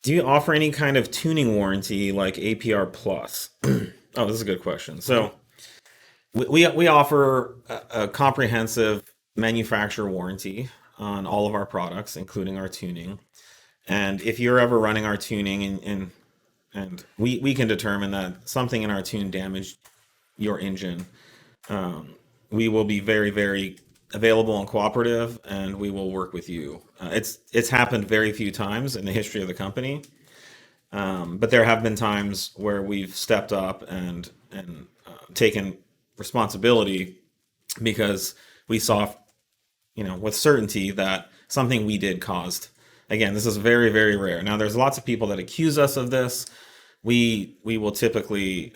Do you offer any kind of tuning warranty like APR Plus? Oh, this is a good question. So we offer a comprehensive manufacturer warranty on all of our products, including our tuning. And if you're ever running our tuning and we can determine that something in our tune damaged your engine, we will be very, very available and cooperative, and we will work with you. It's happened very few times in the history of the company, but there have been times where we've stepped up and taken responsibility because we saw, with certainty that something we did caused. Again, this is very, very rare. Now, there's lots of people that accuse us of this. We will typically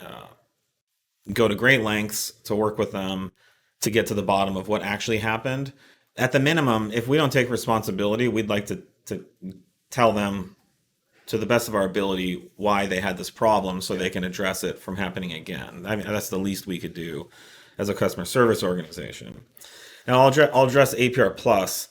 go to great lengths to work with them to get to the bottom of what actually happened. At the minimum, if we don't take responsibility, we'd like to tell them to the best of our ability why they had this problem so they can address it from happening again. I mean, that's the least we could do as a customer service organization. Now, I'll address APR Plus.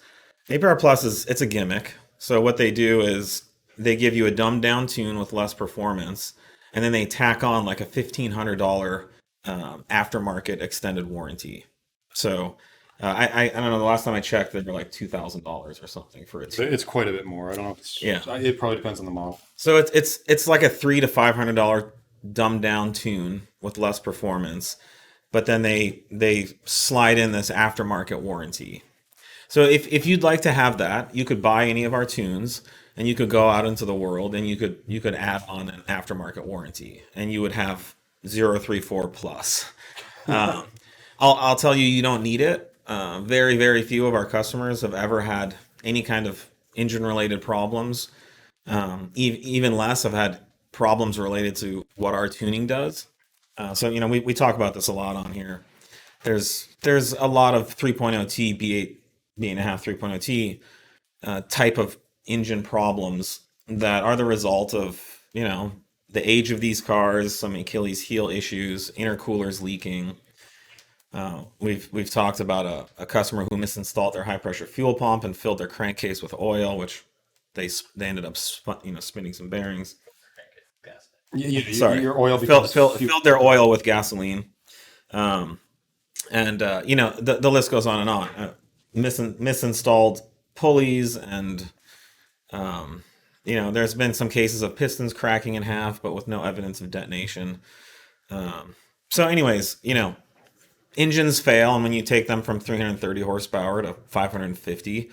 APR Plus it's a gimmick. So what they do is they give you a dumbed down tune with less performance, and then they tack on like a $1,500 aftermarket extended warranty. So I don't know. The last time I checked, they were like $2,000 or something for it. It's quite a bit more. I don't know if it's. Yeah. It probably depends on the model. So it's like a $300 to $500 dumbed down tune with less performance, but then they slide in this aftermarket warranty. So if you'd like to have that, you could buy any of our tunes and you could go out into the world and you could add on an aftermarket warranty and you would have 034 plus. I'll tell you, you don't need it. Very, very few of our customers have ever had any kind of engine related problems. Even less have had problems related to what our tuning does. So we talk about this a lot on here. There's a lot of 3.0T B8 B8.5 3.0T type of engine problems that are the result of the age of these cars, some Achilles heel issues, intercoolers leaking. We've talked about a customer who misinstalled their high pressure fuel pump and filled their crankcase with oil, which they ended up spinning some bearings. Sorry, your oil filled their oil with gasoline, and the list goes on and on. Misinstalled pulleys, and there's been some cases of pistons cracking in half, but with no evidence of detonation. So, anyways, engines fail, and when you take them from 330 horsepower to 550,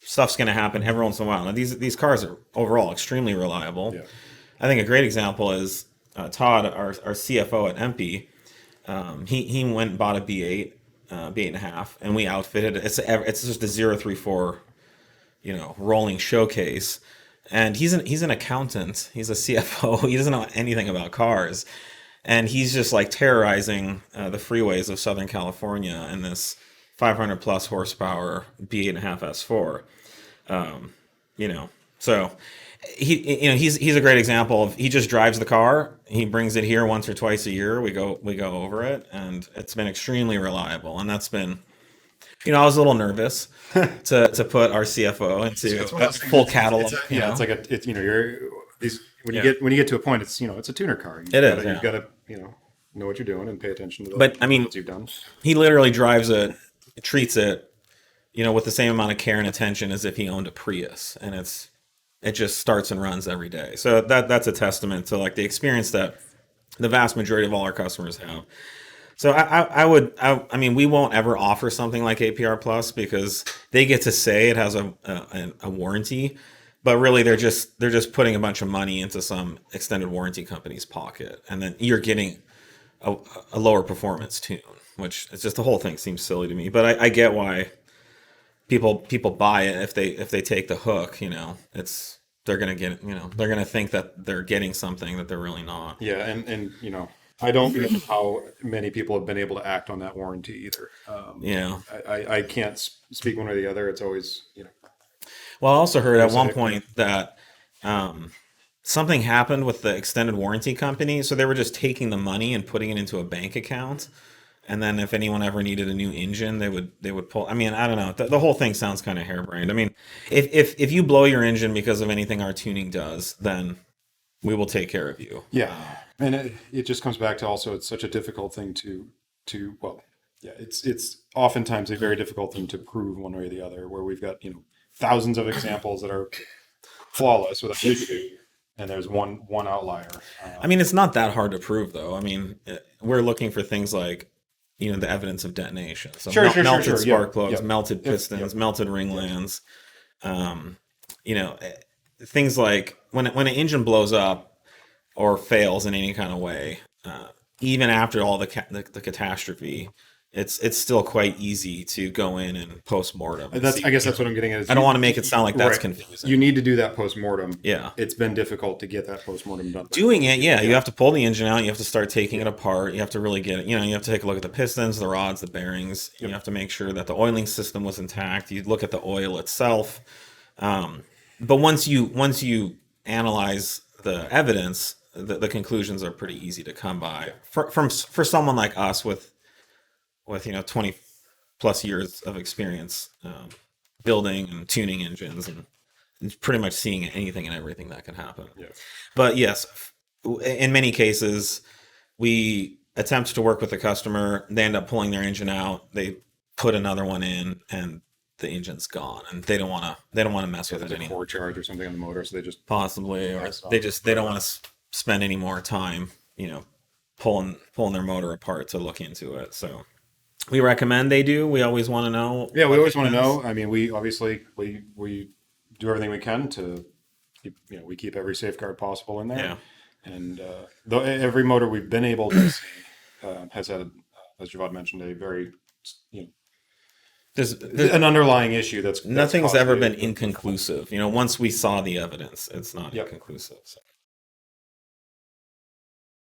stuff's going to happen every once in a while. Now, these cars are overall extremely reliable. Yeah. I think a great example is Todd, our CFO at MP. He went and bought a B8, B8.5, and we outfitted it. It's just a 034, rolling showcase. And he's an accountant. He's a CFO. He doesn't know anything about cars. And he's just like terrorizing the freeways of Southern California in this 500 plus horsepower B8.5 S4. So he's a great example of, he just drives the car. He brings it here once or twice a year. We go over it, and it's been extremely reliable. And that's been, I was a little nervous to put our CFO into a full catalog. It's like when you get to a point, it's a tuner car. You've got to know what you're doing and pay attention to what you've done. He literally drives it, treats it, with the same amount of care and attention as if he owned a Prius, and it just starts and runs every day. So that's a testament to like the experience that the vast majority of all our customers have. So I mean, we won't ever offer something like APR Plus because they get to say it has a warranty, but really they're just putting a bunch of money into some extended warranty company's pocket, and then you're getting a lower performance tune, which it's just, the whole thing seems silly to me. But I get why people buy it if they take the hook. They're gonna get they're gonna think that they're getting something that they're really not. Yeah, and I don't know how many people have been able to act on that warranty either. I can't speak one or the other. It's always Well, I also heard at one point that something happened with the extended warranty company, so they were just taking the money and putting it into a bank account And then if anyone ever needed a new engine, they would pull. I mean, I don't know. The whole thing sounds kind of harebrained. I mean, if you blow your engine because of anything our tuning does, then we will take care of you. Yeah, and it just comes back to also it's such a difficult thing to well, yeah, it's oftentimes a very difficult thing to prove one way or the other. Where we've got thousands of examples that are flawless without issue, and there's one outlier. I mean, it's not that hard to prove, though. I mean, we're looking for things like the evidence of detonation. So melted spark plugs, melted pistons, melted ringlands. Things like when an engine blows up or fails in any kind of way, even after all the catastrophe, it's still quite easy to go in and post-mortem. I guess that's what I'm getting at. I don't want to make it sound like that's confusing. You need to do that post-mortem. Yeah. It's been difficult to get that post-mortem done. Doing it, yeah. You have to pull the engine out. You have to start taking it apart. You have to really get it. You have to take a look at the pistons, the rods, the bearings. You have to make sure that the oiling system was intact. You look at the oil itself. But once you analyze the evidence, the conclusions are pretty easy to come by. For someone like us with 20 plus years of experience building and tuning engines and pretty much seeing anything and everything that can happen. Yeah. But yes, in many cases, we attempt to work with the customer. They end up pulling their engine out. They put another one in, and the engine's gone, and they don't want to mess with it anymore. Core charge or something on the motor, so they just possibly, or they don't want to spend any more time, pulling their motor apart to look into it. So we recommend they do. We always want to know. Yeah, we always want to know. I mean, we obviously we do everything we can to keep, we keep every safeguard possible in there. Yeah. And though every motor we've been able to see has had, as Javad mentioned, a very there's an underlying issue that's nothing's ever been inconclusive. Once we saw the evidence, it's not inconclusive. So.